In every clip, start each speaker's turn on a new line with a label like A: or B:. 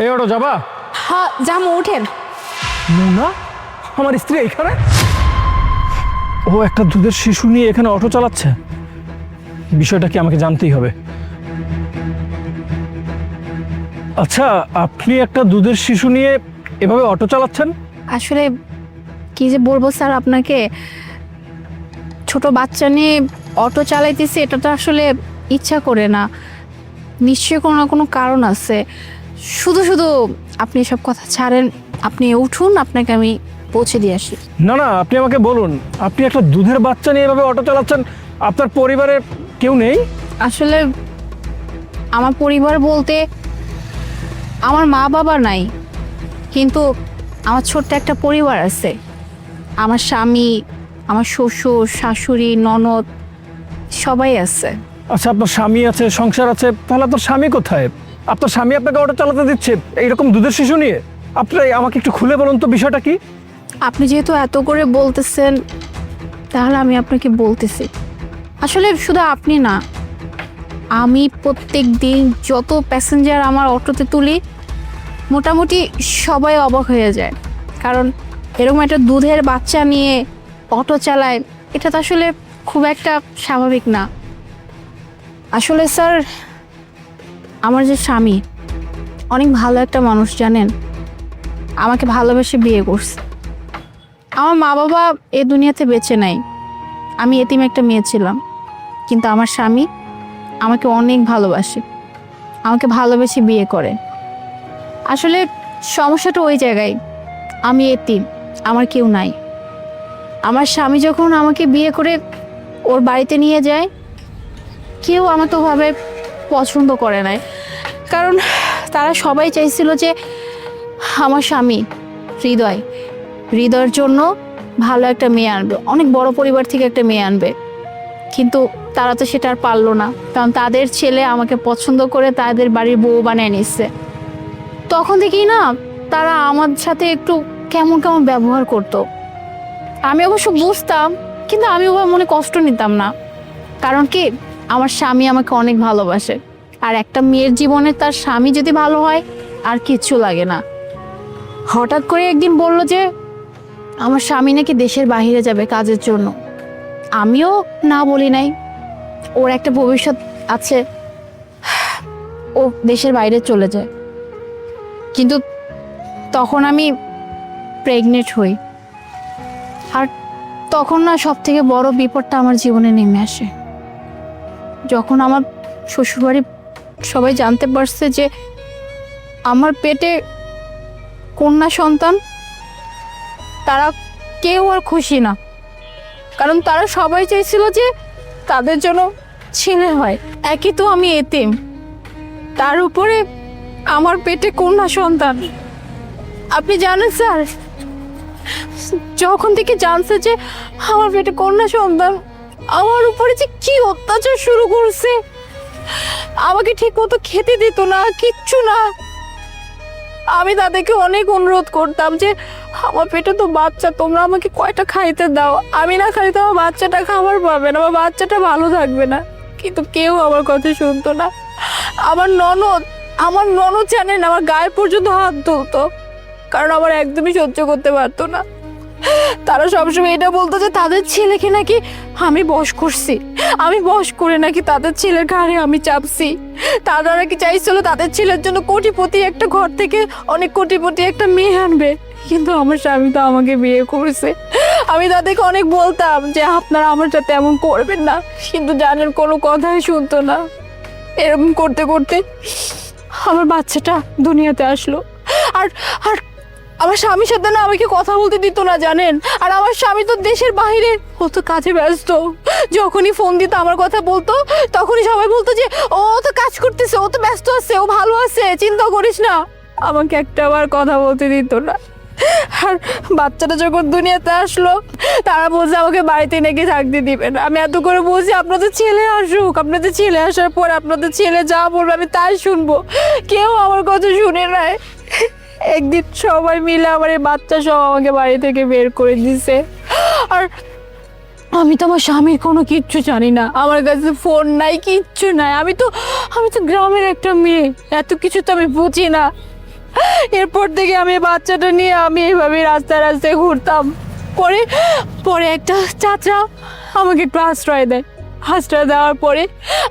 A: এই অটো যাবা?
B: হ্যাঁ যাবো, উঠেন।
A: মুনা আমার স্ত্রী এখানে? ও একটা দুধের শিশু নিয়ে এখানে অটো চালাচ্ছে? বিষয়টা কি আমাকে জানতেই হবে। আচ্ছা, আপনি একটা দুধের শিশু নিয়ে এভাবে অটো চালাচ্ছেন?
B: আসলে কি যে বলবো স্যার আপনাকে, ছোট বাচ্চা নিয়ে অটো চালাইতেছি, এটা তো আসলে ইচ্ছা করে না, নিশ্চয়ই কোনো না কোনো কারণ আছে। শুধু শুধু আপনি সব কথা ছাড়েন, আপনি উঠুন, আপনাকে আমি পৌঁছে দিয়ে আসি।
A: না না, আপনি আমাকে বলুন, আপনি একটা দুধের বাচ্চা নিয়ে এভাবে অটো চালাচ্ছেন, আপনার পরিবারে কেউ নেই?
B: আসলে আমার পরিবার বলতে আমার মা বাবা নাই, কিন্তু আমার ছোট্ট একটা পরিবার আছে। আমার স্বামী, আমার শ্বশুর, শাশুড়ি, ননদ সবাই আছে।
A: আচ্ছা, আপনার স্বামী আছে, সংসার আছে, তাহলে আপনার স্বামী কোথায়? আপনার স্বামী আপনাকে অটো চালাতে দিচ্ছে এইরকম দুধের শিশু নিয়ে? আপনি আমাকে একটু খুলে বলুন তো বিষয়টা কি।
B: আপনি যেহেতু এত করে বলতেছেন, তাহলে আমি আপনাকে বলতেছি। আসলে শুধু আপনি না, আমি প্রত্যেক দিন যত প্যাসেঞ্জার আমার অটোতে তুলি, মোটামুটি সবাই অবাক হয়ে যায়। কারণ এরকম একটা দুধের বাচ্চা নিয়ে অটো চালায়, এটা তো আসলে খুব একটা স্বাভাবিক না। আসলে স্যার, আমার যে স্বামী অনেক ভালো একটা মানুষ, জানেন, আমাকে ভালোবেসে বিয়ে করছে। আমার মা বাবা এ দুনিয়াতে বেঁচে নাই, আমি এতিম একটা মেয়ে ছিলাম, কিন্তু আমার স্বামী আমাকে অনেক ভালোবাসে, আমাকে ভালোবেসে বিয়ে করে। আসলে সমস্যাটা ওই জায়গায়, আমি এতিম, আমার কেউ নাই। আমার স্বামী যখন আমাকে বিয়ে করে ওর বাড়িতে নিয়ে যায়, কেউ আমাকে ওভাবে পছন্দ করে নাই, কারণ তারা সবাই চাইছিল যে আমার স্বামী হৃদয়ের জন্য ভালো একটা মেয়ে আনবে, অনেক বড় পরিবার থেকে একটা মেয়ে আনবে। কিন্তু তারা তো সেটা আর পারলো না, কারণ তাদের ছেলে আমাকে পছন্দ করে তাদের বাড়ির বউ বানিয়ে নিচ্ছে। তখন থেকেই না তারা আমার সাথে একটু কেমন কেমন ব্যবহার করতো। আমি অবশ্য বুঝতাম, কিন্তু আমি ওভাবে মনে কষ্ট নিতাম না, কারণ কি আমার স্বামী আমাকে অনেক ভালোবাসে। আর একটা মেয়ের জীবনে তার স্বামী যদি ভালো হয়, আর কিচ্ছু লাগে না। হঠাৎ করে একদিন বলল যে আমার স্বামী নাকি দেশের বাইরে যাবে কাজের জন্য। আমিও না বলি নাই, ওর একটা ভবিষ্যৎ আছে, ও দেশের বাইরে চলে যায়। কিন্তু তখন আমি প্রেগনেন্ট হই, আর তখন না সব থেকে বড় বিপদটা আমার জীবনে নেমে আসে। যখন আমার শ্বশুরবাড়ি সবাই জানতে পারছে যে আমার পেটে কন্যা সন্তান, তারা কেউ আর খুশি না, কারণ তারা সবাই চাইছিল যে তাদের জন্য ছেলে হয়। একই তো আমি এতিম, তার উপরে আমার পেটে কন্যা সন্তান। আপনি জানেন স্যার, যখন থেকে জানছে যে আমার পেটে কন্যা সন্তান, আমার উপরে যে কি অত্যাচার শুরু করছে। আমাকে ঠিক মতো খেতে দিত না, কিচ্ছু না। আমি তাদেরকে অনেক অনুরোধ করতাম যে আমার পেটে তো বাচ্চা, তোমরা আমাকে কয়টা খাইতে দাও, আমি না খাইতে আমার বাচ্চাটা খাবার পাবে না, আমার বাচ্চাটা ভালো থাকবে না। কিন্তু কেউ আমার কথা শুনতো না। আমার ননদ জানেন, আমার গায়ে পর্যন্ত হাত তুলতো, কারণ আমার একদমই সহ্য করতে পারতো না। তারা সবসময় এটা বলতো যে তাদের ছেলেকে নাকি আমি বশ করছি, আমি বশ করে নাকি তাদের ছেলের ঘাড়ে আমি চাপছি। তারা নাকি চাইছিল তাদের ছেলের জন্য কোটিপতি একটা ঘর থেকে অনেক কোটিপতি একটা মেয়ে আনবে, কিন্তু আমার স্বামী তো আমাকে বিয়ে করেছে। আমি তাদেরকে অনেক বলতাম যে আপনারা আমার সাথে এমন করবেন না, কিন্তু জানেন কোনো কথাই শুনতো না। এরকম করতে করতে আমার বাচ্চাটা দুনিয়াতে আসলো। আর আর আমার স্বামীর সাথে না আমাকে কথা বলতে দিত না, জানেন। আর আমার স্বামী তো দেশের বাইরে, ও তো কাজে ব্যস্ত। যখনই ফোন দিত আমার কথা বলতো, তখনই সবাই বলতো যে ও তো কাজ করতেছে, ও তো ব্যস্ত আছে, ও ভালো আছে, চিন্তা করিস না। আমাকে একটা বার কথা বলতে দিত না। আর বাচ্চাটা যখন দুনিয়াতে আসলো, তারা বলছে আমাকে বাড়িতে নাকি থাকতে দিবে না। আমি এত করে বলছি আপনাদের ছেলে আসুক, আপনাদের ছেলে আসার পর আপনাদের ছেলে যা বলবে আমি তাই শুনবো। কেউ আমার কথা শুনে নাই। একদিন সবাই মিলে আমার এই বাচ্চা সব আমাকে বাড়ি থেকে বের করে দিছে। আর আমি তো আমার স্বামীর কোনো কিচ্ছু জানি না, আমার কাছে ফোন নাই, কিচ্ছু নাই। আমি তো গ্রামের একটা মেয়ে, এত কিছু তো আমি বুঝি না।
C: এরপর থেকে আমি বাচ্চাটা নিয়ে আমি এইভাবে রাস্তায় রাস্তায় ঘুরতাম। পরে পরে একটা চাচা আমাকে একটু আশ্রয় দেয়। আশ্রয় দেওয়ার পরে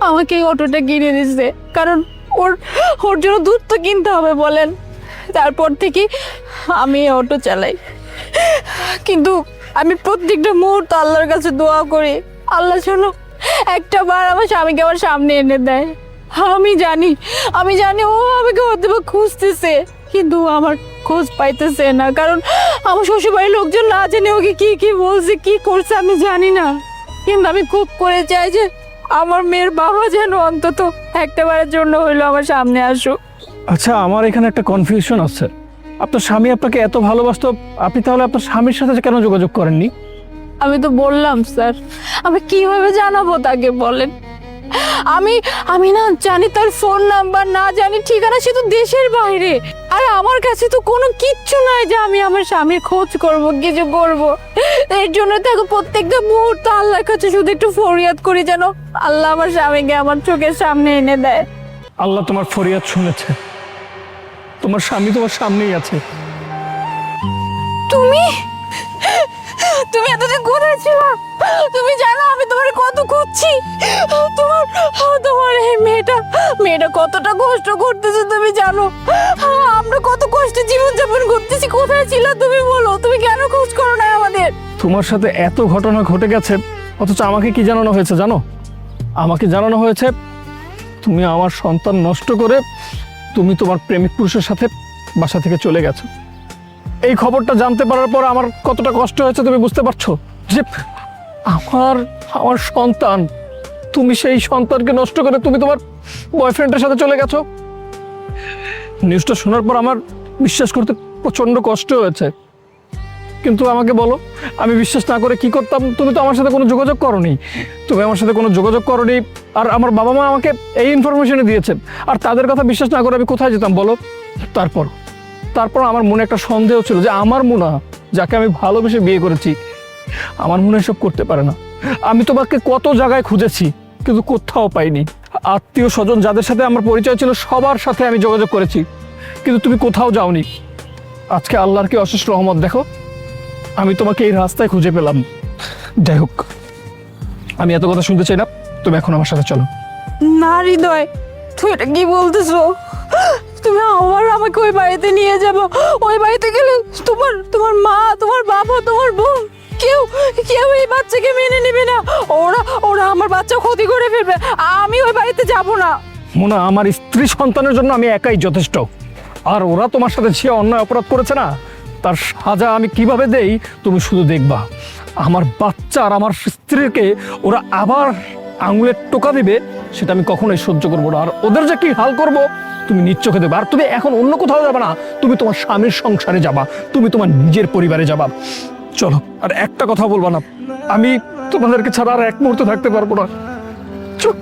C: আমাকে এই অটোটা কিনে দিচ্ছে, কারণ ওর ওর জন্য দুধ তো কিনতে হবে বলেন। তারপর থেকে আমি এই অটো চালাই। কিন্তু আমি প্রত্যেকটা মুহূর্ত আল্লাহর কাছে দোয়া করি, আল্লাহ যেন একটা বার আমার স্বামীকে আমার সামনে এনে দেয়। আমি জানি ও আমাকে হয়তো বা খুঁজতেছে, কিন্তু ও আমার খোঁজ পাইতেছে না, কারণ আমার শ্বশুরবাড়ির লোকজন না জানে ওকে কি কি বলছে কি করছে আমি জানি না। কিন্তু আমি খুব করে চাই যে আমার মেয়ের বাবা যেন অন্তত একটা বারের জন্য হইলো আমার সামনে আসুক।
A: আচ্ছা, আমার এখানে একটা কনফিউশন আছে। আপনার স্বামী আপনাকে এত ভালোবাসতো, আপনি তাহলে আপনার স্বামীর সাথে কেন যোগাযোগ করেননি?
C: আমি তো বললাম স্যার, আমি কিভাবে জানাবো তাকে বলেন? আমি না জানি তার ফোন নাম্বার, না জানি ঠিকানা, সে তো দেশের বাইরে। আর আমার কাছে তো কোনো কিচ্ছু নাই যে আমি আমার স্বামীর খোঁজ করব, কিছু করব। এর জন্য তাকে প্রত্যেকটা মুহূর্ত আল্লাহর কাছে শুধু একটু ফরিয়াদ করি যেন আল্লাহ আমার স্বামীকে আমার চোখের সামনে এনে দেয়।
A: আল্লাহ তোমার ফরিয়াদ শুনেছে, তোমার স্বামী তোমার সামনেই আছে।
C: তুমি তুমি এতদিন কোথায় ছিলা? তুমি জানো আমি তোমার কত খুঁজছি। তোমার তোমার এই মেয়েটা কতটা কষ্ট করতেছে তুমি জানো? আমরা কত কষ্টে জীবনযাপন করতেছি। কোথায় ছিলা তুমি বলো? তুমি কেন খোঁজ করো না আমাদের?
A: তোমার সাথে এত ঘটনা ঘটে গেছে, অথচ আমাকে কি জানানো হয়েছে জানো? আমাকে জানানো হয়েছে তুমি আমার সন্তান নষ্ট করে তুমি তোমার প্রেমিক পুরুষের সাথে বাসা থেকে চলে গেছো। এই খবরটা জানতে পারার পর আমার কতটা কষ্ট হয়েছে তুমি বুঝতে পারছো? যে আমার সন্তান, তুমি সেই সন্তানকে নষ্ট করে তুমি তোমার বয়ফ্রেন্ডের সাথে চলে গেছো। নিউজটা শোনার পর আমার বিশ্বাস করতে প্রচন্ড কষ্ট হয়েছে। কিন্তু আমাকে বলো, আমি বিশ্বাস না করে কি করতাম? তুমি তো আমার সাথে কোনো যোগাযোগ করোনি, তুমি আমার সাথে কোনো যোগাযোগ করোনি। আর আমার বাবা মা আমাকে এই ইনফরমেশনই দিয়েছে, আর তাদের কথা বিশ্বাস না করে আমি কোথায় যেতাম বলো? তারপর আমার মনে একটা সন্দেহ ছিল যে আমার মুনা, যাকে আমি ভালোবেসে বিয়ে করেছি, আমার মনে এসব করতে পারে না। আমি তোমাকে কত জায়গায় খুঁজেছি কিন্তু কোথাও পাইনি। আত্মীয় স্বজন যাদের সাথে আমার পরিচয় ছিল সবার সাথে আমি যোগাযোগ করেছি, কিন্তু তুমি কোথাও যাওনি। আজকে আল্লাহর কি অশেষ রহমত, দেখো আমি তোমাকে এই রাস্তায় খুঁজে পেলাম। যাই হোক, আমি এত কথা শুনতে চাই না, তুমি এখন আমার সাথে চলো।
C: না হৃদয়, তুই এটা কি বলতেছো? তুমি আমাকে ওই বাড়িতে নিয়ে যাবো। ওই বাড়িতে গেলে তোমার মা, তোমার বাবা, তোমার বোন কেউ এই বাচ্চাকে মেনে নেবে না। ওরা আমার বাচ্চা ক্ষতি করে ফেলবে। আমি ওই বাড়িতে যাব না।
A: মোনা, আমার স্ত্রী সন্তানের জন্য আমি একাই যথেষ্ট। আর ওরা তোমার সাথে যে অন্যায় অপরাধ করেছে না, তার সাজা আমি কিভাবে দেই তুমি শুধু দেখবা। আমার বাচ্চা আর আমার স্ত্রীকে ওরা আবার আঙুলের টোকা দিবে, সেটা আমি কখনোই সহ্য করবো না। আর ওদের যে কি হাল করব তুমি নিজ চোখে দেবে। আর তুমি এখন অন্য কোথাও যাবে না, তুমি তোমার স্বামীর সংসারে যাবা, তুমি তোমার নিজের পরিবারে যাবা। চলো, আর একটা কথা বলবা না, আমি তোমাদেরকে ছাড়া আর এক মুহূর্ত থাকতে পারবো না। চুপ।